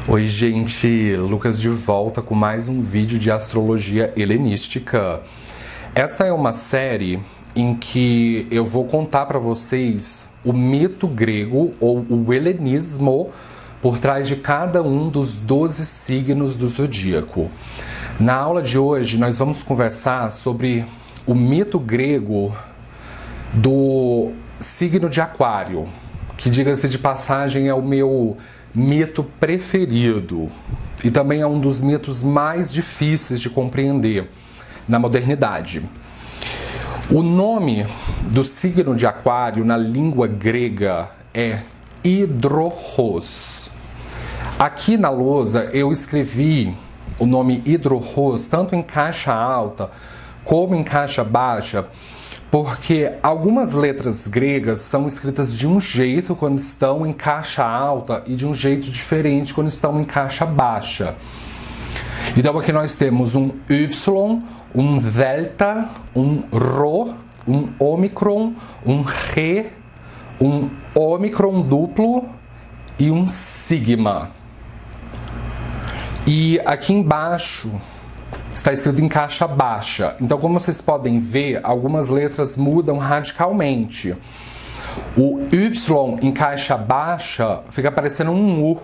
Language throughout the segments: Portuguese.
Oi gente, Lucas de volta com mais um vídeo de astrologia helenística. Essa é uma série em que eu vou contar para vocês o mito grego ou o helenismo por trás de cada um dos 12 signos do zodíaco. Na aula de hoje nós vamos conversar sobre o mito grego do signo de Aquário, que, diga-se de passagem, é o meu mito preferido e também é um dos mitos mais difíceis de compreender na modernidade. O nome do signo de Aquário na língua grega é Hidrôhos. Aqui na lousa eu escrevi o nome Hidrôhos tanto em caixa alta como em caixa baixa, porque algumas letras gregas são escritas de um jeito quando estão em caixa alta e de um jeito diferente quando estão em caixa baixa. Então aqui nós temos um Y, um Delta, um Rho, um Ômicron, um Rê, um Ômicron duplo e um Sigma. E aqui embaixo está escrito em caixa baixa. Então, como vocês podem ver, algumas letras mudam radicalmente. O Y em caixa baixa fica parecendo um U,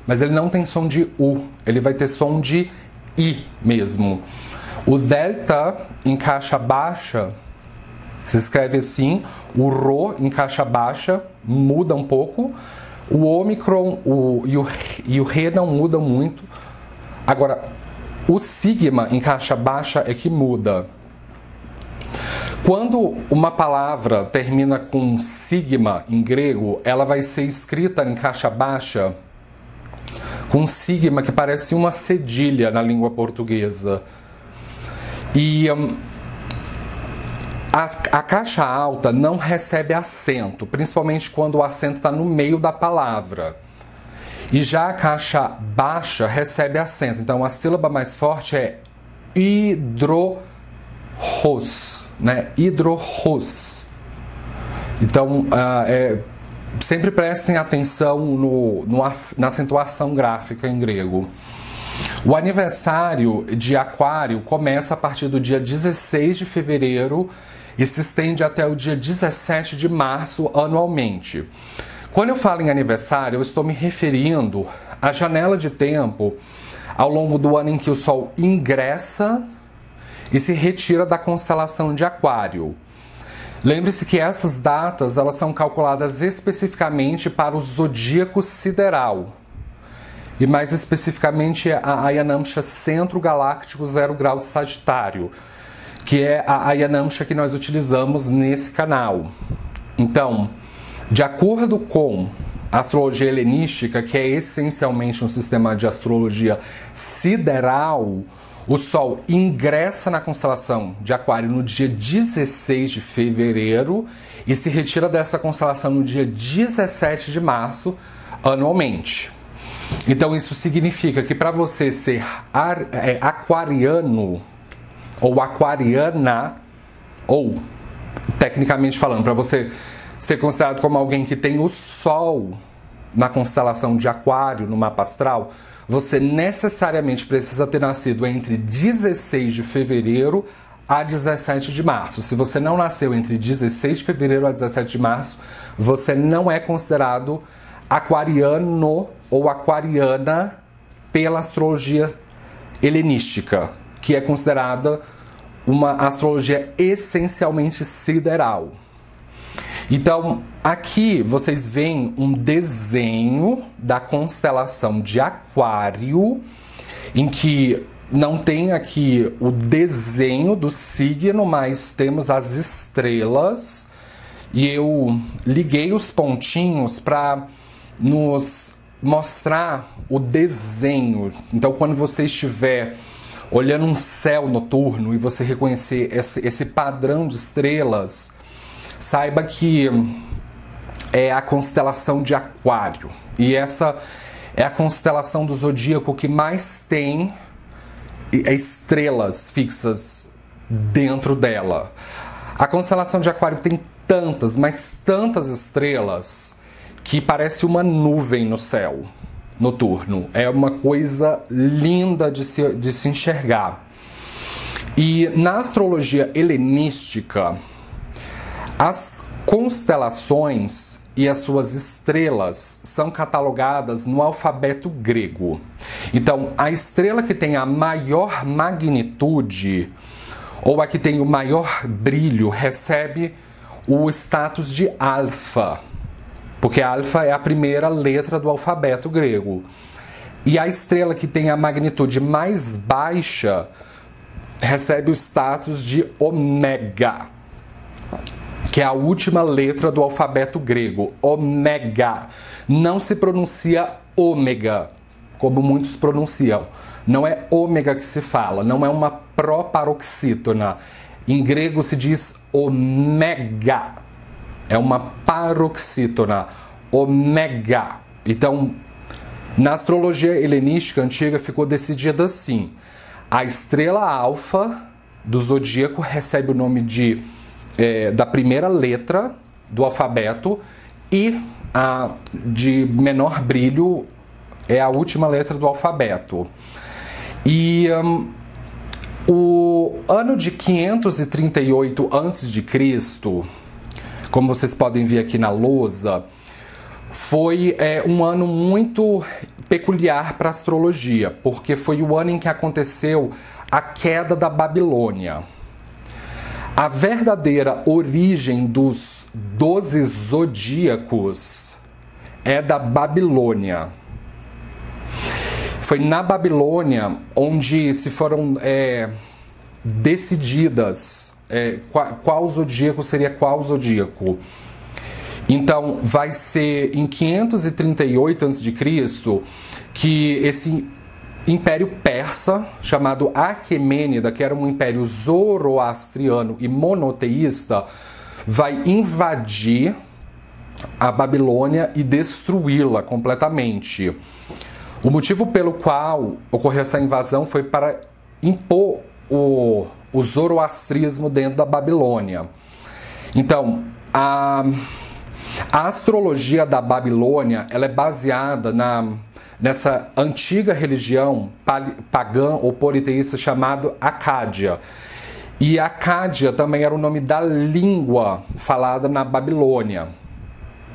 mas ele não tem som de U, ele vai ter som de I mesmo. O Delta em caixa baixa se escreve assim, o Rho em caixa baixa muda um pouco, o Ômicron e o Rê não mudam muito. Agora, o sigma em caixa baixa é que muda. Quando uma palavra termina com sigma em grego, ela vai ser escrita em caixa baixa com sigma que parece uma cedilha na língua portuguesa. E a caixa alta não recebe acento, principalmente quando o acento está no meio da palavra. E já a caixa baixa recebe acento. Então a sílaba mais forte é hidrôhos, né? Hidrôhos. Então sempre prestem atenção na acentuação gráfica em grego. O aniversário de Aquário começa a partir do dia 16 de fevereiro e se estende até o dia 17 de março anualmente. Quando eu falo em aniversário, eu estou me referindo à janela de tempo ao longo do ano em que o Sol ingressa e se retira da constelação de Aquário. Lembre-se que essas datas elas são calculadas especificamente para o zodíaco sideral e mais especificamente a Ayanamsha Centro Galáctico 0 grau de Sagitário, que é a Ayanamsha que nós utilizamos nesse canal. Então, de acordo com a astrologia helenística, que é essencialmente um sistema de astrologia sideral, o Sol ingressa na constelação de Aquário no dia 16 de fevereiro e se retira dessa constelação no dia 17 de março anualmente. Então isso significa que para você ser aquariano ou aquariana, ou tecnicamente falando, para você ser considerado como alguém que tem o Sol na constelação de Aquário no mapa astral, você necessariamente precisa ter nascido entre 16 de fevereiro a 17 de março. Se você não nasceu entre 16 de fevereiro a 17 de março, você não é considerado aquariano ou aquariana pela astrologia helenística, que é considerada uma astrologia essencialmente sideral. Então, aqui vocês veem um desenho da constelação de Aquário, em que não tem aqui o desenho do signo, mas temos as estrelas. E eu liguei os pontinhos para nos mostrar o desenho. Então, quando você estiver olhando um céu noturno e você reconhecer esse padrão de estrelas, saiba que é a constelação de Aquário. E essa é a constelação do zodíaco que mais tem estrelas fixas dentro dela. A constelação de Aquário tem tantas, mas tantas estrelas que parece uma nuvem no céu. noturno. É uma coisa linda de se enxergar. E na astrologia helenística, as constelações e as suas estrelas são catalogadas no alfabeto grego. Então, a estrela que tem a maior magnitude ou a que tem o maior brilho recebe o status de alfa, porque alfa é a primeira letra do alfabeto grego. E a estrela que tem a magnitude mais baixa recebe o status de ômega, que é a última letra do alfabeto grego. Ômega. Não se pronuncia ômega, como muitos pronunciam. Não é ômega que se fala, não é uma proparoxítona. Em grego se diz ômega. É uma paroxítona. Ômega. Então, na astrologia helenística antiga ficou decidida assim. A estrela alfa do zodíaco recebe o nome da primeira letra do alfabeto e a de menor brilho é a última letra do alfabeto. E o ano de 538 a.C., como vocês podem ver aqui na lousa, foi um ano muito peculiar para a astrologia, porque foi o ano em que aconteceu a queda da Babilônia. A verdadeira origem dos 12 zodíacos é da Babilônia. Foi na Babilônia onde se foram decididas qual zodíaco seria qual zodíaco. Então, vai ser em 538 a.C. que esse Império Persa, chamado Aquemênida, que era um império zoroastriano e monoteísta, vai invadir a Babilônia e destruí-la completamente. O motivo pelo qual ocorreu essa invasão foi para impor o zoroastrismo dentro da Babilônia. Então, a astrologia da Babilônia ela é baseada nessa antiga religião pagã ou politeísta chamada Acádia. E Acádia também era o nome da língua falada na Babilônia.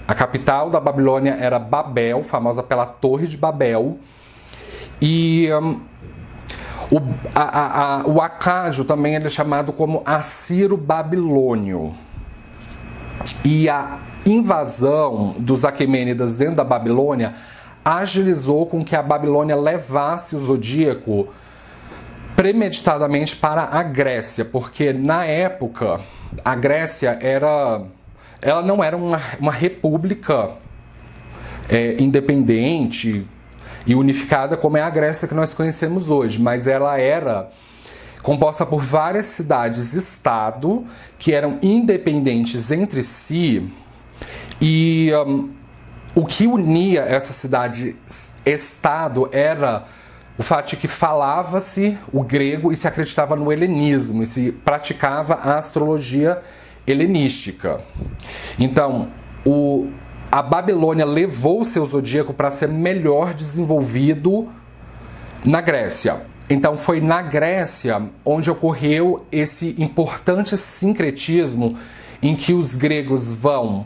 A capital da Babilônia era Babel, famosa pela Torre de Babel. E o Acádio também é chamado como Assiro-Babilônio. E a invasão dos Aquemênidas dentro da Babilônia agilizou com que a Babilônia levasse o zodíaco premeditadamente para a Grécia, porque na época a Grécia ela não era uma república independente e unificada como é a Grécia que nós conhecemos hoje, mas ela era composta por várias cidades-estado que eram independentes entre si. E o que unia essa cidade-estado era o fato de que falava-se o grego e se acreditava no helenismo, e se praticava a astrologia helenística. Então, a Babilônia levou o seu zodíaco para ser melhor desenvolvido na Grécia. Então, foi na Grécia onde ocorreu esse importante sincretismo em que os gregos vão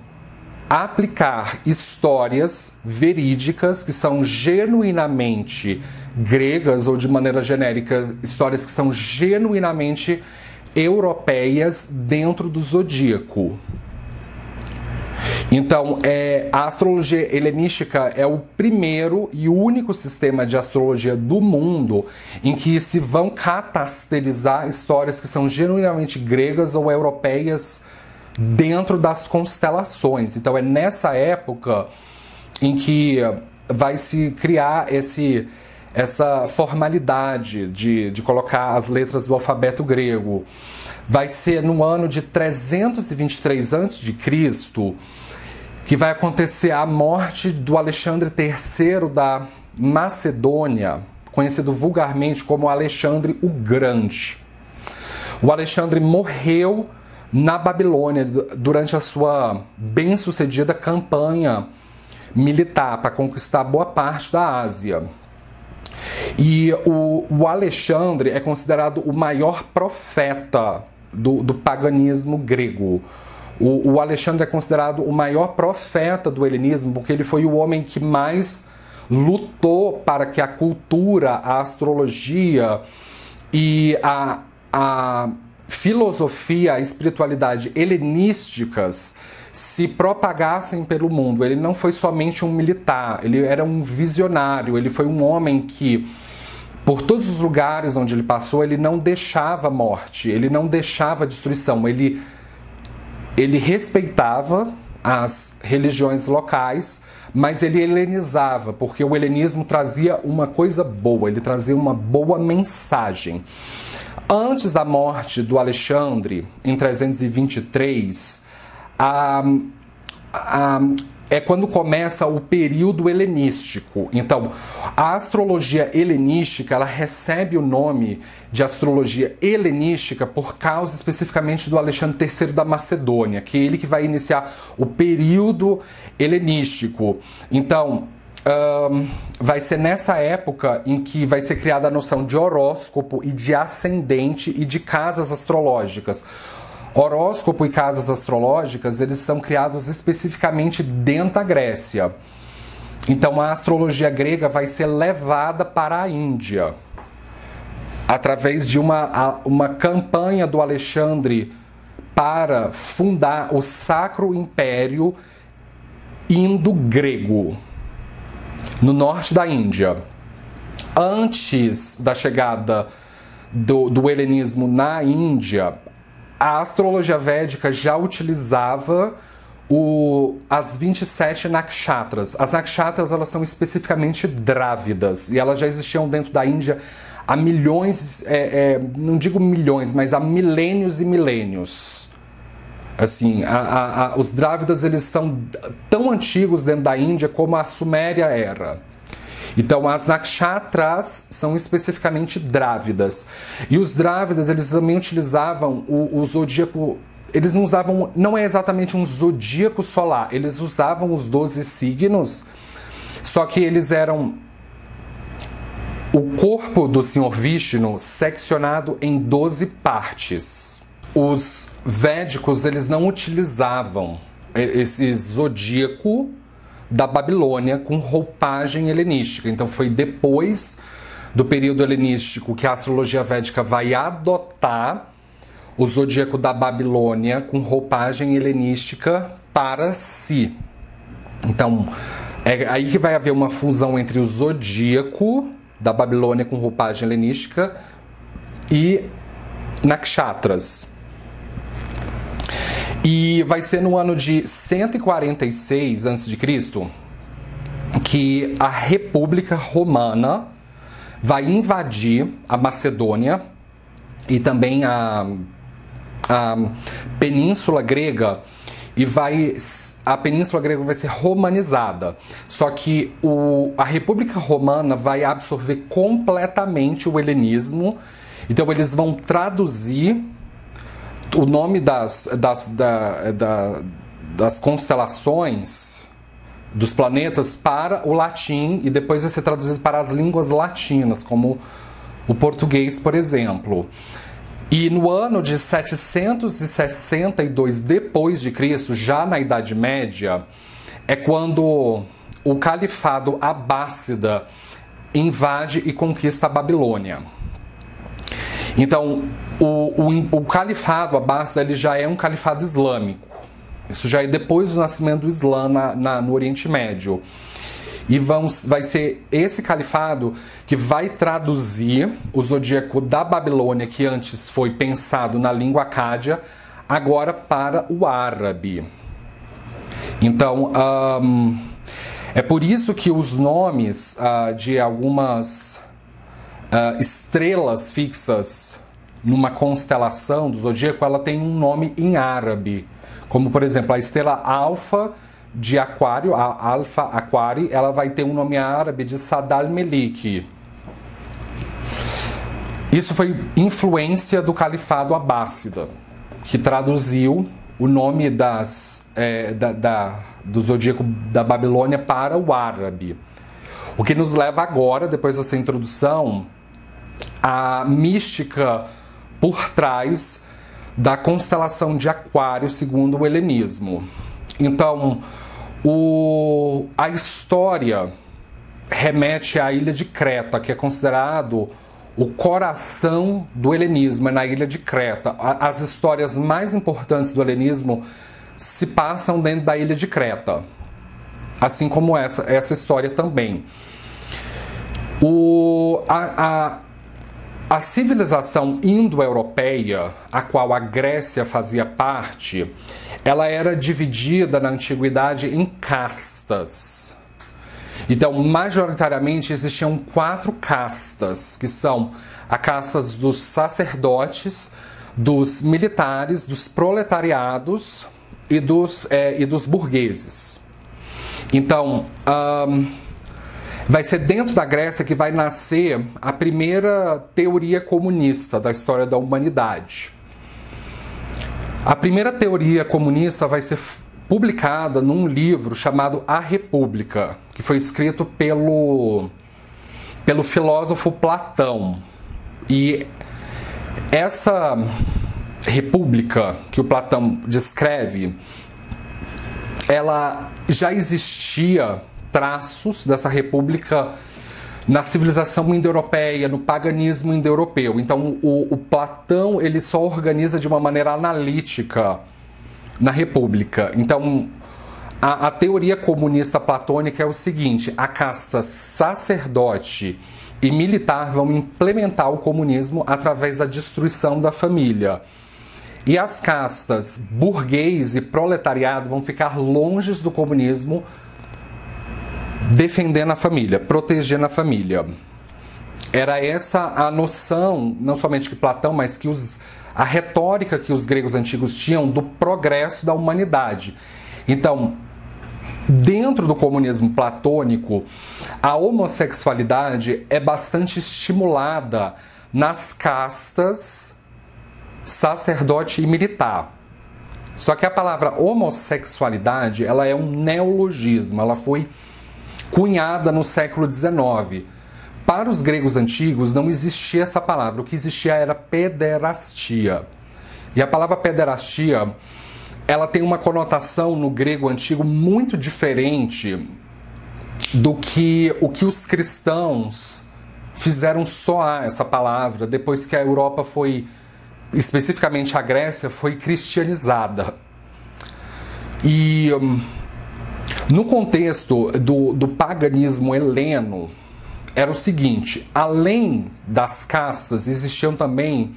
aplicar histórias verídicas que são genuinamente gregas ou, de maneira genérica, histórias que são genuinamente europeias dentro do zodíaco. Então, a astrologia helenística é o primeiro e único sistema de astrologia do mundo em que se vão catasterizar histórias que são genuinamente gregas ou europeias dentro das constelações. Então, é nessa época em que vai se criar essa formalidade de colocar as letras do alfabeto grego. Vai ser no ano de 323 a.C. que vai acontecer a morte do Alexandre III da Macedônia, conhecido vulgarmente como Alexandre o Grande. O Alexandre morreu na Babilônia durante a sua bem-sucedida campanha militar para conquistar boa parte da Ásia. E o Alexandre é considerado o maior profeta do paganismo grego. O Alexandre é considerado o maior profeta do helenismo porque ele foi o homem que mais lutou para que a cultura, a astrologia e a filosofia, a espiritualidade helenísticas se propagassem pelo mundo. Ele não foi somente um militar, ele era um visionário, ele foi um homem que, por todos os lugares onde ele passou, ele não deixava morte, ele não deixava destruição, ele respeitava as religiões locais, mas ele helenizava, porque o helenismo trazia uma coisa boa, ele trazia uma boa mensagem. Antes da morte do Alexandre, em 323, é quando começa o período helenístico. Então, a astrologia helenística, ela recebe o nome de astrologia helenística por causa especificamente do Alexandre III da Macedônia, que é ele que vai iniciar o período helenístico. Então, vai ser nessa época em que vai ser criada a noção de horóscopo e de ascendente e de casas astrológicas. Horóscopo e casas astrológicas, eles são criados especificamente dentro da Grécia. Então a astrologia grega vai ser levada para a Índia através de uma campanha do Alexandre para fundar o Sacro Império Indo-Grego no norte da Índia. Antes da chegada do helenismo na Índia, a astrologia védica já utilizava as 27 nakshatras. As nakshatras, elas são especificamente drávidas e elas já existiam dentro da Índia há milhões, não digo milhões, mas há milênios e milênios. Assim, os drávidas, eles são tão antigos dentro da Índia como a Suméria era. Então, as nakshatras são especificamente drávidas. E os drávidas, eles também utilizavam o zodíaco. Eles não usavam, não é exatamente um zodíaco solar, eles usavam os 12 signos, só que eles eram o corpo do Senhor Vishnu seccionado em 12 partes. Os védicos, eles não utilizavam esse zodíaco da Babilônia com roupagem helenística. Então foi depois do período helenístico que a astrologia védica vai adotar o zodíaco da Babilônia com roupagem helenística para si. Então é aí que vai haver uma fusão entre o zodíaco da Babilônia com roupagem helenística e nakshatras. E vai ser no ano de 146 a.C. que a República Romana vai invadir a Macedônia e também a Península Grega, e a Península Grega vai ser romanizada. Só que a República Romana vai absorver completamente o helenismo. Então eles vão traduzir o nome das constelações, dos planetas, para o latim, e depois vai ser traduzido para as línguas latinas, como o português, por exemplo. E no ano de 762 depois de Cristo, já na Idade Média, é quando o Califado Abássida invade e conquista a Babilônia. Então, o Califado Abássida, ele já é um califado islâmico. Isso já é depois do nascimento do Islã no Oriente Médio. E vai ser esse califado que vai traduzir o zodíaco da Babilônia, que antes foi pensado na língua acádia, agora para o árabe. Então, é por isso que os nomes de algumas estrelas fixas numa constelação do zodíaco, ela tem um nome em árabe. Como, por exemplo, a estrela Alfa de Aquário, a Alfa Aquari, ela vai ter um nome árabe de Sad al-Melik. Isso foi influência do Califado Abássida, que traduziu o nome do zodíaco da Babilônia para o árabe. O que nos leva agora, depois dessa introdução, à mística por trás da constelação de Aquário segundo o helenismo. Então, a história remete à ilha de Creta, que é considerado o coração do helenismo, é na ilha de Creta. As histórias mais importantes do helenismo se passam dentro da ilha de Creta, assim como essa história também. A civilização indo-europeia, a qual a Grécia fazia parte, ela era dividida na antiguidade em castas. Então, majoritariamente, existiam 4 castas, que são a casta dos sacerdotes, dos militares, dos proletariados e dos burgueses. Então, vai ser dentro da Grécia que vai nascer a primeira teoria comunista da história da humanidade. A primeira teoria comunista vai ser publicada num livro chamado A República, que foi escrito pelo filósofo Platão. E essa república que o Platão descreve, ela já existia traços dessa república na civilização indo-europeia, no paganismo indo-europeu. Então o Platão ele só organiza de uma maneira analítica na república. Então a teoria comunista platônica é o seguinte: a casta sacerdote e militar vão implementar o comunismo através da destruição da família. E as castas burguês e proletariado vão ficar longe do comunismo, defendendo a família, protegendo a família. Era essa a noção, não somente que Platão, mas que a retórica que os gregos antigos tinham do progresso da humanidade. Então, dentro do comunismo platônico, a homossexualidade é bastante estimulada nas castas sacerdote e militar. Só que a palavra homossexualidade, ela é um neologismo, ela foi cunhada no século XIX. Para os gregos antigos não existia essa palavra, o que existia era pederastia. E a palavra pederastia, ela tem uma conotação no grego antigo muito diferente do que os cristãos fizeram soar essa palavra depois que a Europa foi, especificamente a Grécia, foi cristianizada. E no contexto do paganismo heleno, era o seguinte: além das castas, existiam também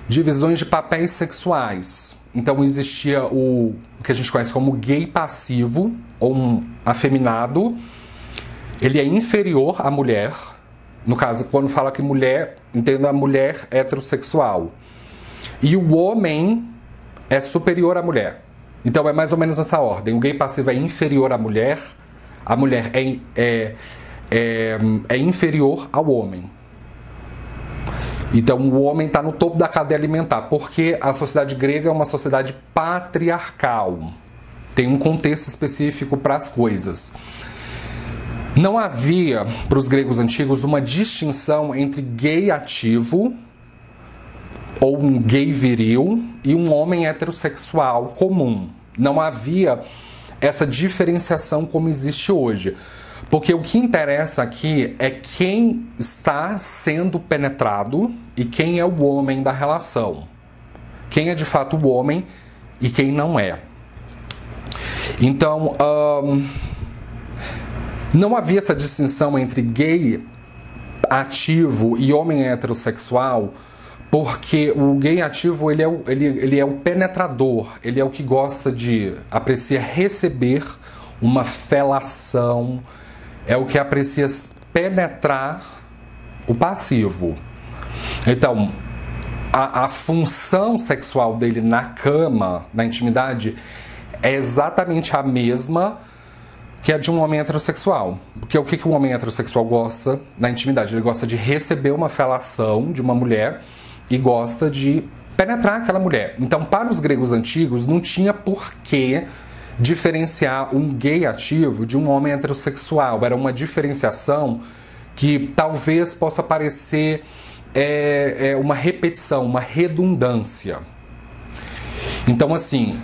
divisões de papéis sexuais. Então existia o que a gente conhece como gay passivo, ou um afeminado. Ele é inferior à mulher. No caso, quando fala que mulher, entenda a mulher heterossexual. E o homem é superior à mulher. Então é mais ou menos nessa ordem. O gay passivo é inferior à mulher, a mulher é inferior ao homem. Então o homem está no topo da cadeia alimentar, porque a sociedade grega é uma sociedade patriarcal. Tem um contexto específico para as coisas. Não havia, para os gregos antigos, uma distinção entre gay ativo, ou um gay viril, e um homem heterossexual comum. Não havia essa diferenciação como existe hoje. Porque o que interessa aqui é quem está sendo penetrado e quem é o homem da relação. Quem é de fato o homem e quem não é. Então, não havia essa distinção entre gay ativo e homem heterossexual, porque o gay ativo ele é o penetrador, ele é o que gosta de, aprecia receber uma felação, é o que aprecia penetrar o passivo. Então, a função sexual dele na cama, na intimidade, é exatamente a mesma que a de um homem heterossexual. Porque o que um homem heterossexual gosta na intimidade? Ele gosta de receber uma felação de uma mulher e gosta de penetrar aquela mulher. Então, para os gregos antigos, não tinha por que diferenciar um gay ativo de um homem heterossexual. Era uma diferenciação que talvez possa parecer uma repetição, uma redundância. Então, assim,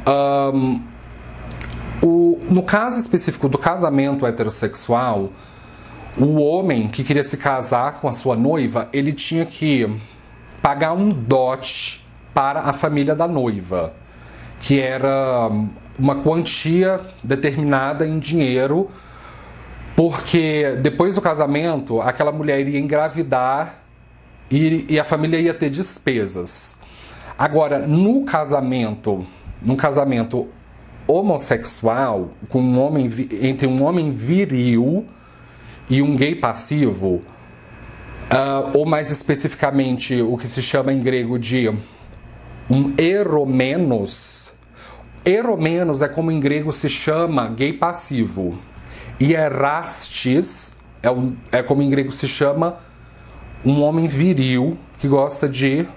no caso específico do casamento heterossexual, o homem que queria se casar com a sua noiva, ele tinha que pagar um dote para a família da noiva, que era uma quantia determinada em dinheiro, porque depois do casamento, aquela mulher iria engravidar e a família ia ter despesas. Agora, num casamento homossexual, com entre um homem viril e um gay passivo, ou mais especificamente o que se chama em grego de um eromenos. Eromenos é como em grego se chama gay passivo. E erastes é como em grego se chama um homem viril que gosta de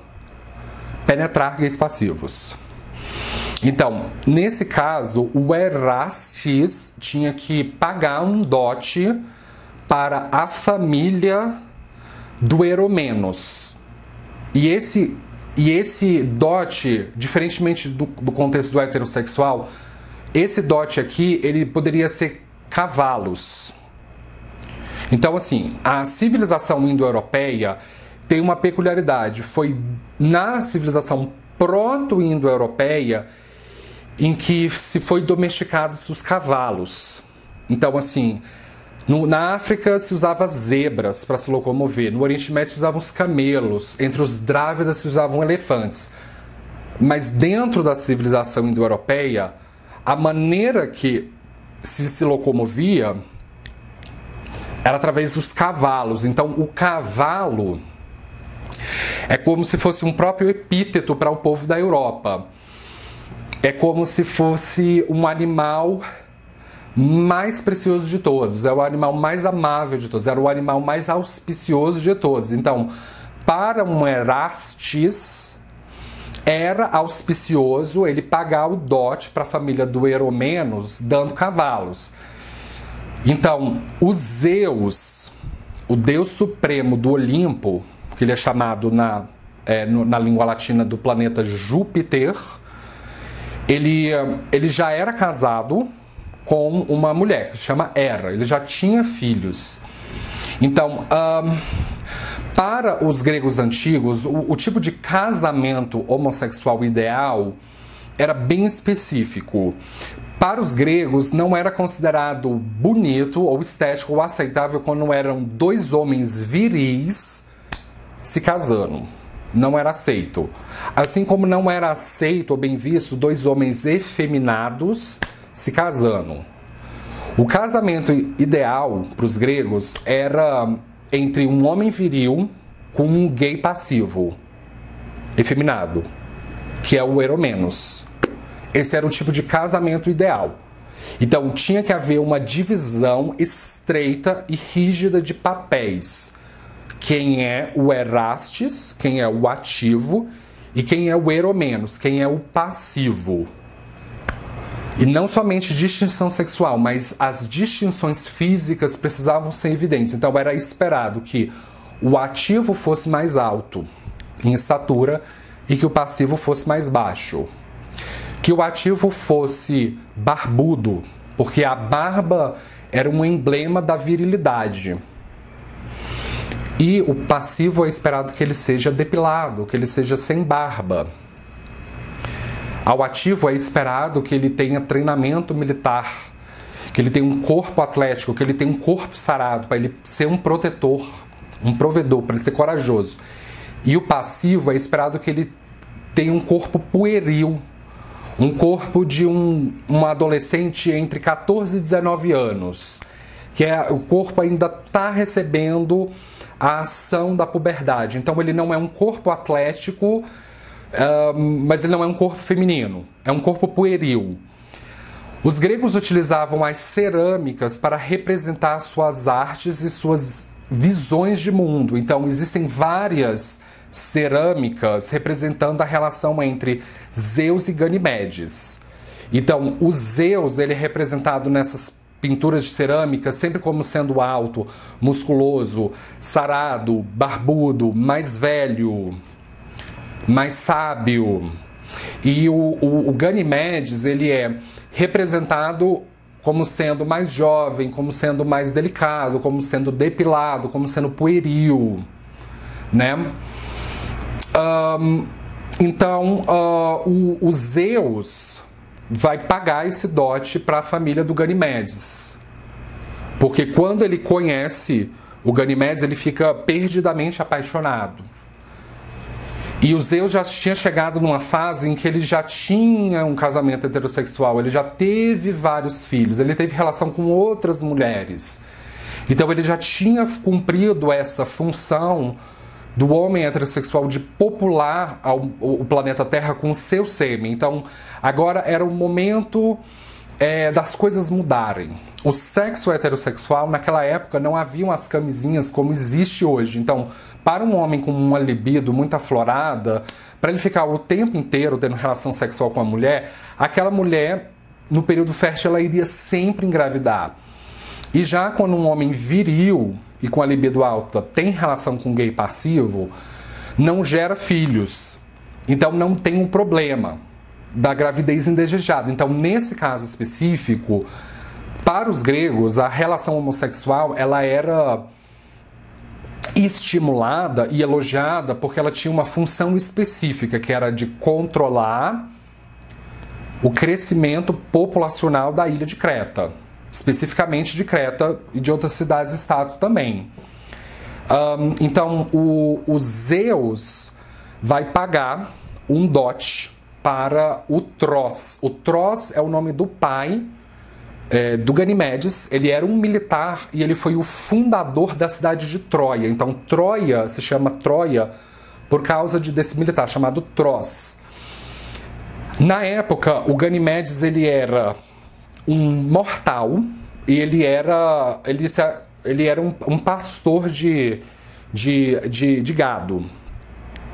penetrar gays passivos. Então, nesse caso, o erastes tinha que pagar um dote para a família do eromenos. E esse dote, diferentemente do contexto do heterossexual, esse dote aqui, ele poderia ser cavalos. Então, assim, a civilização indo-europeia tem uma peculiaridade. Foi na civilização proto-indo-europeia em que se foi domesticados os cavalos. Então, assim, na África se usava zebras para se locomover, no Oriente Médio se usavam os camelos, entre os drávidas se usavam elefantes. Mas dentro da civilização indo-europeia, a maneira que se locomovia era através dos cavalos. Então, o cavalo é como se fosse um próprio epíteto para o povo da Europa. É como se fosse um animal mais precioso de todos, é o animal mais amável de todos, era o animal mais auspicioso de todos. Então, para um erastes, era auspicioso ele pagar o dote para a família do eromenos, dando cavalos. Então, o Zeus, o deus supremo do Olimpo, que ele é chamado na língua latina do planeta Júpiter, ele já era casado com uma mulher que se chama Hera, ele já tinha filhos. Então, para os gregos antigos, o tipo de casamento homossexual ideal era bem específico. Para os gregos, não era considerado bonito ou estético ou aceitável quando eram dois homens viris se casando. Não era aceito. Assim como não era aceito ou bem visto dois homens efeminados se casando. O casamento ideal para os gregos era entre um homem viril com um gay passivo, efeminado, que é o eromenos. Esse era o tipo de casamento ideal. Então tinha que haver uma divisão estreita e rígida de papéis. Quem é o erastes, quem é o ativo, e quem é o eromenos, quem é o passivo. E não somente distinção sexual, mas as distinções físicas precisavam ser evidentes. Então era esperado que o ativo fosse mais alto em estatura e que o passivo fosse mais baixo. Que o ativo fosse barbudo, porque a barba era um emblema da virilidade. E o passivo é esperado que ele seja depilado, que ele seja sem barba. Ao ativo é esperado que ele tenha treinamento militar, que ele tenha um corpo atlético, que ele tenha um corpo sarado, para ele ser um protetor, um provedor, para ele ser corajoso. E o passivo é esperado que ele tenha um corpo pueril, um corpo de um adolescente entre 14 e 19 anos, que o corpo ainda está recebendo a ação da puberdade. Então ele não é um corpo atlético, mas ele não é um corpo feminino, é um corpo pueril. Os gregos utilizavam as cerâmicas para representar suas artes e suas visões de mundo. Então, existem várias cerâmicas representando a relação entre Zeus e Ganimedes. Então, o Zeus, ele é representado nessas pinturas de cerâmica sempre como sendo alto, musculoso, sarado, barbudo, mais velho, mais sábio. E o Ganimedes, ele é representado como sendo mais jovem, como sendo mais delicado, como sendo depilado, como sendo pueril, né? Então, o Zeus vai pagar esse dote para a família do Ganimedes. Porque quando ele conhece o Ganimedes, ele fica perdidamente apaixonado. E o Zeus já tinha chegado numa fase em que ele já tinha um casamento heterossexual, ele já teve vários filhos, ele teve relação com outras mulheres. Então ele já tinha cumprido essa função do homem heterossexual de popular o planeta Terra com o seu sêmen. Então agora era o momento das coisas mudarem. O sexo heterossexual, naquela época, não haviam as camisinhas como existe hoje. Então, para um homem com uma libido muito aflorada, para ele ficar o tempo inteiro tendo relação sexual com a mulher, aquela mulher, no período fértil, ela iria sempre engravidar. E já quando um homem viril e com a libido alta tem relação com um gay passivo, não gera filhos. Então, não tem um problema da gravidez indesejada. Então, nesse caso específico, para os gregos, a relação homossexual ela era estimulada e elogiada porque ela tinha uma função específica, que era de controlar o crescimento populacional da ilha de Creta, especificamente de Creta e de outras cidades-estado também. Então, o Zeus vai pagar um dote para o Tros. O Tros é o nome do pai do Ganimedes. Ele era um militar e ele foi o fundador da cidade de Troia. Então Troia se chama Troia por causa desse militar chamado Tros. Na época, o Ganimedes ele era um mortal e ele era um pastor de gado.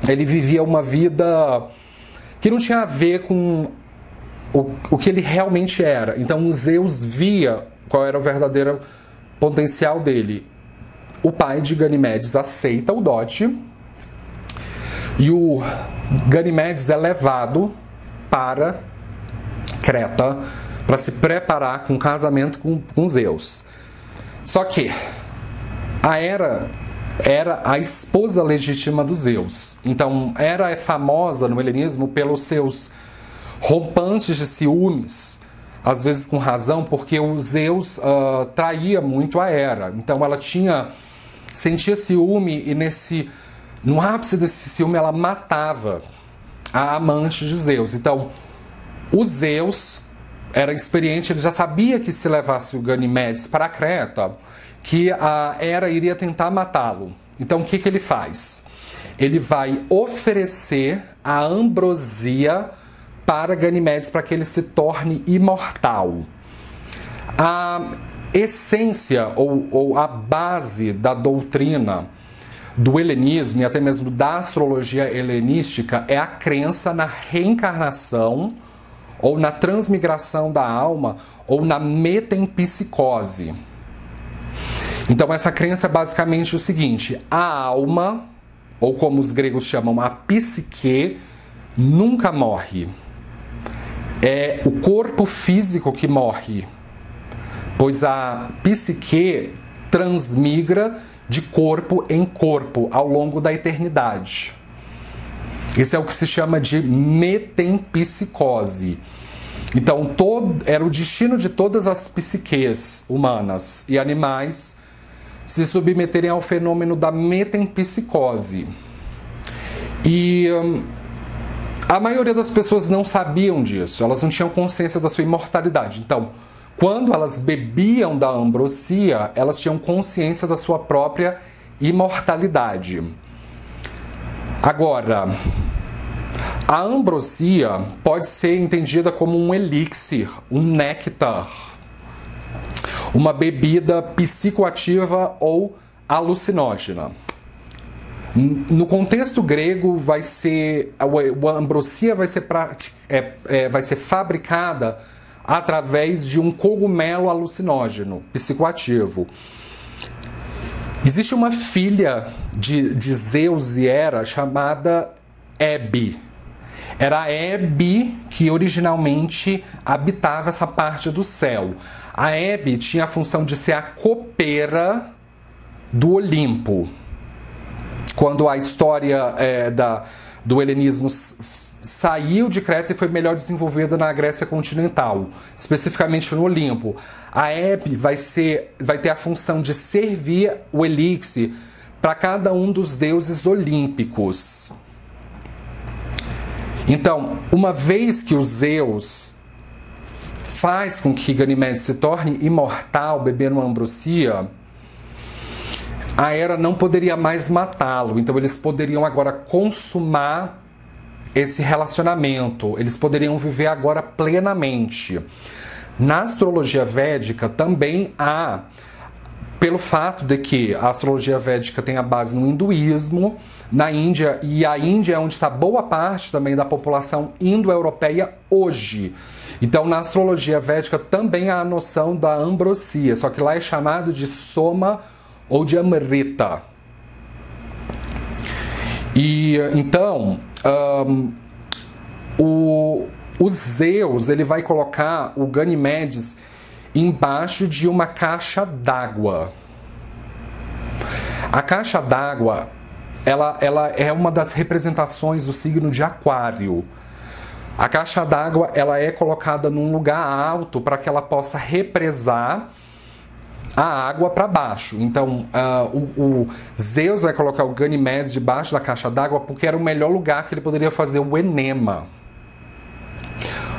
Ele vivia uma vida que não tinha a ver com o que ele realmente era. Então o Zeus via qual era o verdadeiro potencial dele. O pai de Ganimedes aceita o dote e o Ganimedes é levado para Creta para se preparar com o casamento com Zeus. Só que a Hera era a esposa legítima do Zeus. Então Hera é famosa no helenismo pelos seus rompantes de ciúmes, às vezes com razão, porque o Zeus traía muito a Hera. Então ela sentia ciúme e no ápice desse ciúme ela matava a amante de Zeus. Então o Zeus era experiente, ele já sabia que se levasse o Ganimedes para Creta, que a Hera iria tentar matá-lo. Então o que ele faz? Ele vai oferecer a ambrosia para Ganimedes, para que ele se torne imortal. A essência ou a base da doutrina do helenismo e até mesmo da astrologia helenística é a crença na reencarnação ou na transmigração da alma ou na metempsicose. Então essa crença é basicamente o seguinte: a alma, ou como os gregos chamam, a psique, nunca morre. É o corpo físico que morre, pois a psique transmigra de corpo em corpo ao longo da eternidade. Isso é o que se chama de metempsicose. Então, era o destino de todas as psiques humanas e animais se submeterem ao fenômeno da metempsicose. E a maioria das pessoas não sabiam disso, elas não tinham consciência da sua imortalidade. Então, quando elas bebiam da ambrosia, elas tinham consciência da sua própria imortalidade. Agora, a ambrosia pode ser entendida como um elixir, um néctar, uma bebida psicoativa ou alucinógena. No contexto grego, a ambrosia vai ser fabricada através de um cogumelo alucinógeno, psicoativo. Existe uma filha de Zeus e Hera chamada Hebe. Era a Hebe que originalmente habitava essa parte do céu. A Hebe tinha a função de ser a copeira do Olimpo. Quando a história do helenismo saiu de Creta e foi melhor desenvolvida na Grécia continental, especificamente no Olimpo, a Hebe vai ter a função de servir o elixir para cada um dos deuses olímpicos. Então, uma vez que o Zeus faz com que Ganimedes se torne imortal, bebendo ambrosia, a Hera não poderia mais matá-lo. Então eles poderiam agora consumar esse relacionamento. Eles poderiam viver agora plenamente. Na astrologia védica também há, pelo fato de que a astrologia védica tem a base no hinduísmo, na Índia, e a Índia é onde está boa parte também da população indo-europeia hoje. Então, na astrologia védica também há a noção da ambrosia, só que lá é chamado de soma ou de amrita. E então, o Zeus ele vai colocar o Ganimedes embaixo de uma caixa d'água. A caixa d'água ela é uma das representações do signo de Aquário. A caixa d'água ela é colocada num lugar alto para que ela possa represar a água para baixo. Então, o Zeus vai colocar o Ganimedes debaixo da caixa d'água porque era o melhor lugar que ele poderia fazer o enema.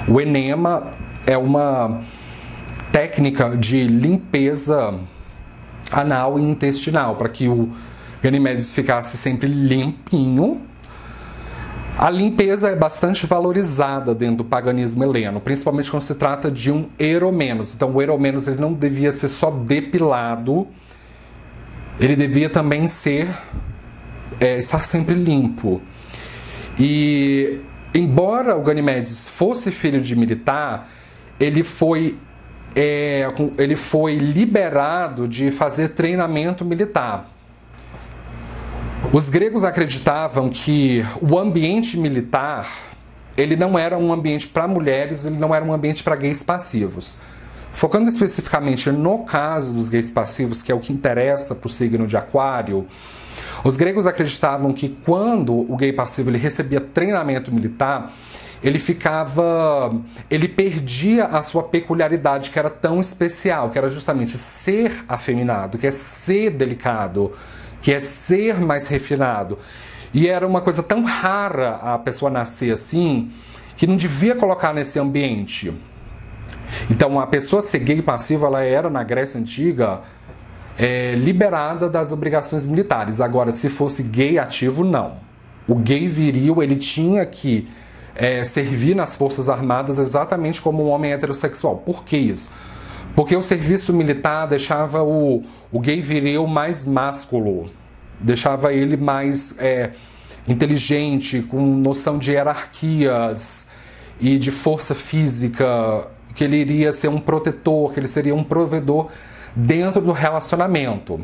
O enema é uma técnica de limpeza anal e intestinal, para que o Ganimedes ficasse sempre limpinho. A limpeza é bastante valorizada dentro do paganismo heleno, principalmente quando se trata de um Eromenos. Então o Eromenos ele não devia ser só depilado, ele devia também estar sempre limpo. E embora o Ganimedes fosse filho de militar, ele foi liberado de fazer treinamento militar. Os gregos acreditavam que o ambiente militar ele não era um ambiente para mulheres, ele não era um ambiente para gays passivos. Focando especificamente no caso dos gays passivos, que é o que interessa para o signo de Aquário, os gregos acreditavam que quando o gay passivo ele recebia treinamento militar, ele perdia a sua peculiaridade, que era tão especial, que era justamente ser afeminado, que é ser delicado, que é ser mais refinado. E era uma coisa tão rara a pessoa nascer assim, que não devia colocar nesse ambiente. Então a pessoa ser gay passiva, ela era na Grécia Antiga liberada das obrigações militares. Agora, se fosse gay ativo, não. O gay viril, ele tinha que servir nas Forças Armadas exatamente como um homem heterossexual. Por que isso? Porque o serviço militar deixava o gay viril mais másculo, deixava ele mais inteligente, com noção de hierarquias e de força física, que ele iria ser um protetor, que ele seria um provedor dentro do relacionamento.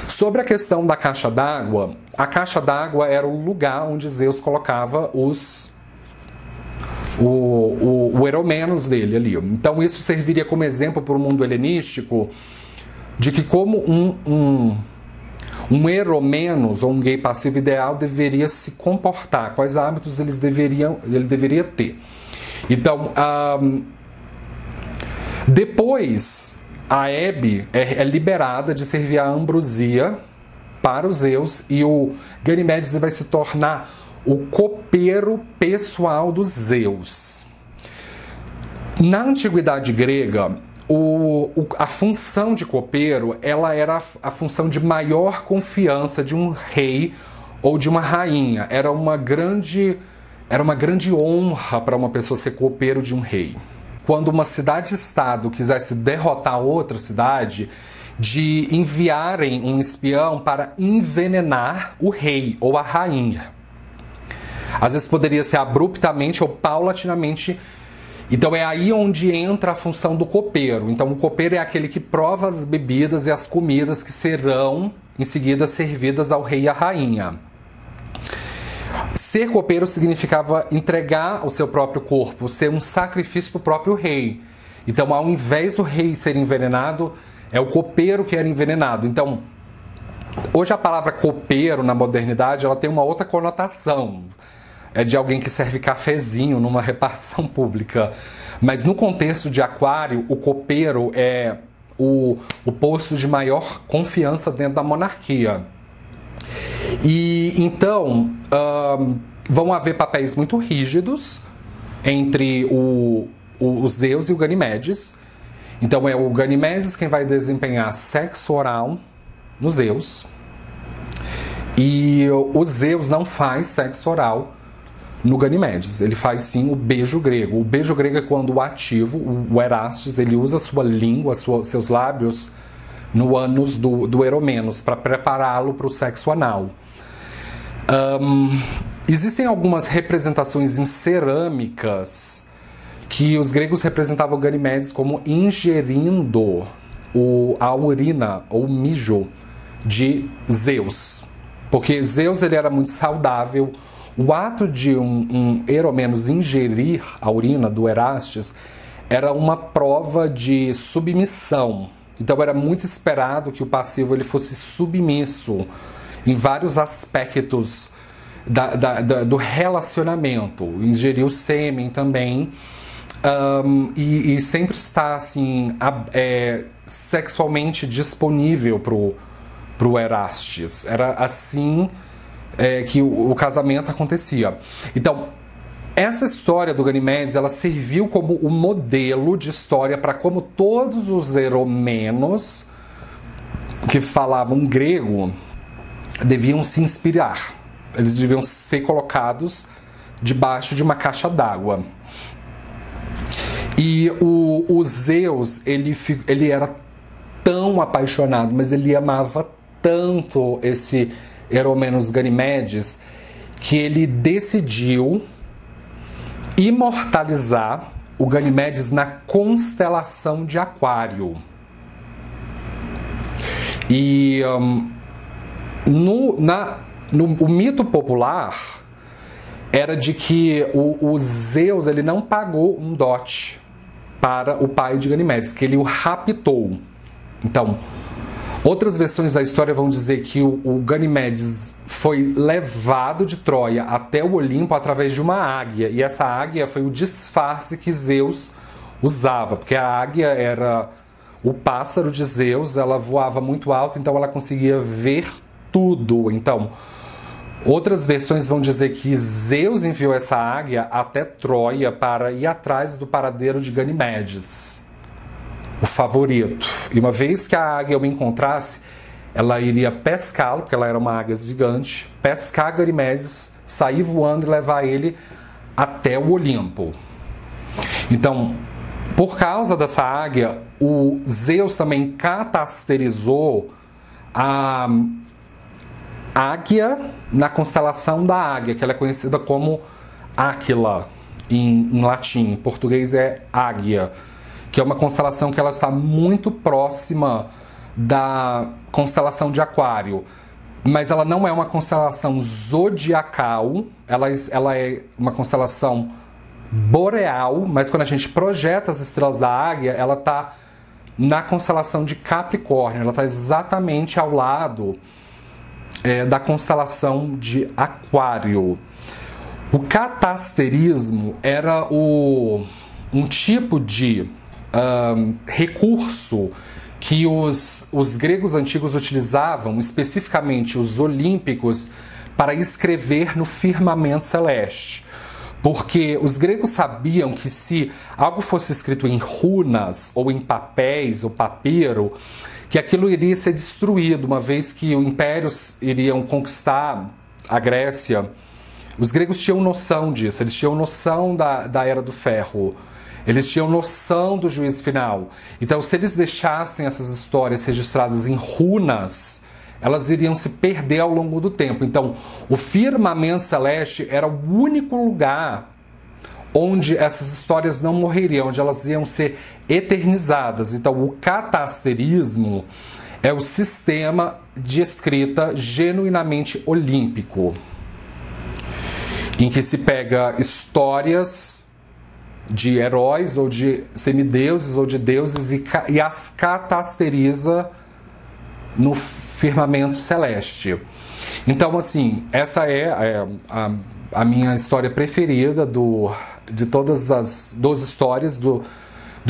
Sobre a questão da caixa d'água, a caixa d'água era o lugar onde Zeus colocava o Eromenos dele ali. Então isso serviria como exemplo para o mundo helenístico de que como um Eromenos ou um gay passivo ideal deveria se comportar, quais hábitos ele deveria ter. Então, depois a Hebe é liberada de servir a ambrosia para os Zeus e o Ganimedes vai se tornar o copeiro pessoal dos Zeus. Na antiguidade grega, a função de copeiro ela era a função de maior confiança de um rei ou de uma rainha. Era uma grande honra para uma pessoa ser copeiro de um rei. Quando uma cidade-estado quisesse derrotar outra cidade, de enviarem um espião para envenenar o rei ou a rainha. Às vezes poderia ser abruptamente ou paulatinamente. Então é aí onde entra a função do copeiro. Então o copeiro é aquele que prova as bebidas e as comidas que serão em seguida servidas ao rei e à rainha. Ser copeiro significava entregar o seu próprio corpo, ser um sacrifício para o próprio rei. Então, ao invés do rei ser envenenado, é o copeiro que era envenenado. Então, hoje a palavra copeiro na modernidade ela tem uma outra conotação. É de alguém que serve cafezinho numa repartição pública. Mas no contexto de Aquário, o copeiro é o posto de maior confiança dentro da monarquia. E então vão haver papéis muito rígidos entre o Zeus e o Ganimedes. Então é o Ganimedes quem vai desempenhar sexo oral no Zeus. E o Zeus não faz sexo oral no Ganimedes. Ele faz sim o beijo grego. O beijo grego é quando o ativo, o Erastes, ele usa sua língua, seus lábios no ânus do Eromenos para prepará-lo para o sexo anal. Existem algumas representações em cerâmicas que os gregos representavam o Ganimedes como ingerindo a urina ou mijo de Zeus. Porque Zeus ele era muito saudável. O ato de um Eromenos ingerir a urina do Erastes era uma prova de submissão. Então era muito esperado que o passivo ele fosse submisso em vários aspectos do relacionamento. Ingerir o sêmen também. E sempre está assim, sexualmente disponível pro Erastes. Era assim que o casamento acontecia. Então, essa história do Ganimedes, ela serviu como o modelo de história para como todos os eromenos que falavam grego deviam se inspirar. Eles deviam ser colocados debaixo de uma caixa d'água. E o Zeus, ele era tão apaixonado, mas ele amava tanto esse Eromenos Ganimedes, que ele decidiu imortalizar o Ganimedes na constelação de Aquário. E o mito popular era de que o Zeus ele não pagou um dote para o pai de Ganimedes, que ele o raptou. Então, outras versões da história vão dizer que o Ganimedes foi levado de Troia até o Olimpo através de uma águia. E essa águia foi o disfarce que Zeus usava, porque a águia era o pássaro de Zeus, ela voava muito alto, então ela conseguia ver tudo. Então, outras versões vão dizer que Zeus enviou essa águia até Troia para ir atrás do paradeiro de Ganimedes, o favorito. E uma vez que a águia o encontrasse, ela iria pescá-lo, porque ela era uma águia gigante, pescar Ganimedes, sair voando e levar ele até o Olimpo. Então, por causa dessa águia, o Zeus também catasterizou a águia na constelação da águia, que ela é conhecida como Áquila em latim. Em português é águia, que é uma constelação que ela está muito próxima da constelação de Aquário. Mas ela não é uma constelação zodiacal, ela é uma constelação boreal, mas quando a gente projeta as estrelas da águia, ela está na constelação de Capricórnio, ela está exatamente ao lado da constelação de Aquário. O catasterismo era um tipo de recurso que os gregos antigos utilizavam, especificamente os olímpicos, para escrever no firmamento celeste. Porque os gregos sabiam que se algo fosse escrito em runas, ou em papéis, ou papiro, que aquilo iria ser destruído, uma vez que os impérios iriam conquistar a Grécia. Os gregos tinham noção disso, eles tinham noção da Era do Ferro. Eles tinham noção do juízo final. Então, se eles deixassem essas histórias registradas em runas, elas iriam se perder ao longo do tempo. Então, o firmamento celeste era o único lugar onde essas histórias não morreriam, onde elas iam ser eternizadas. Então, o catasterismo é o sistema de escrita genuinamente olímpico, em que se pega histórias de heróis ou de semideuses ou de deuses e as catasteriza no firmamento celeste. Então, assim, essa é a minha história preferida de todas as 12 histórias do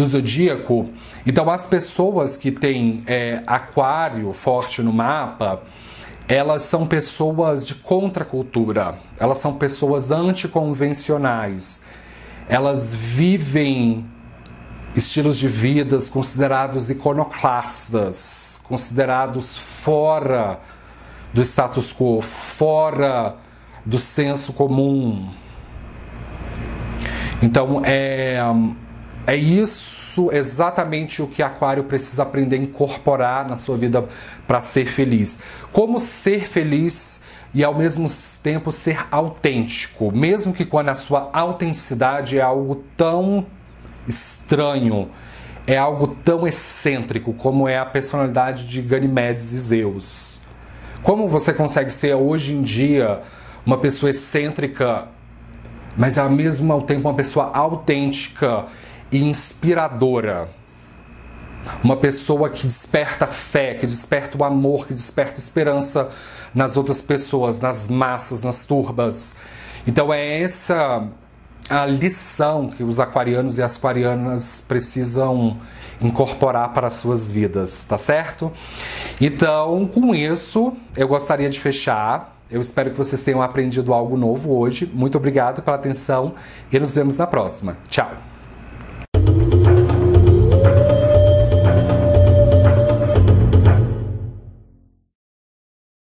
Zodíaco. Então, as pessoas que têm Aquário forte no mapa, elas são pessoas de contracultura, elas são pessoas anticonvencionais, elas vivem estilos de vidas considerados iconoclastas, considerados fora do status quo, fora do senso comum. Então, é isso exatamente o que Aquário precisa aprender a incorporar na sua vida para ser feliz. Como ser feliz e ao mesmo tempo ser autêntico, mesmo que quando a sua autenticidade é algo tão estranho, é algo tão excêntrico como é a personalidade de Ganimedes e Zeus. Como você consegue ser hoje em dia uma pessoa excêntrica, mas ao mesmo tempo uma pessoa autêntica e inspiradora? Uma pessoa que desperta fé, que desperta o amor, que desperta esperança nas outras pessoas, nas massas, nas turbas. Então é essa a lição que os aquarianos e as aquarianas precisam incorporar para as suas vidas, tá certo? Então, com isso, eu gostaria de fechar. Eu espero que vocês tenham aprendido algo novo hoje. Muito obrigado pela atenção e nos vemos na próxima. Tchau!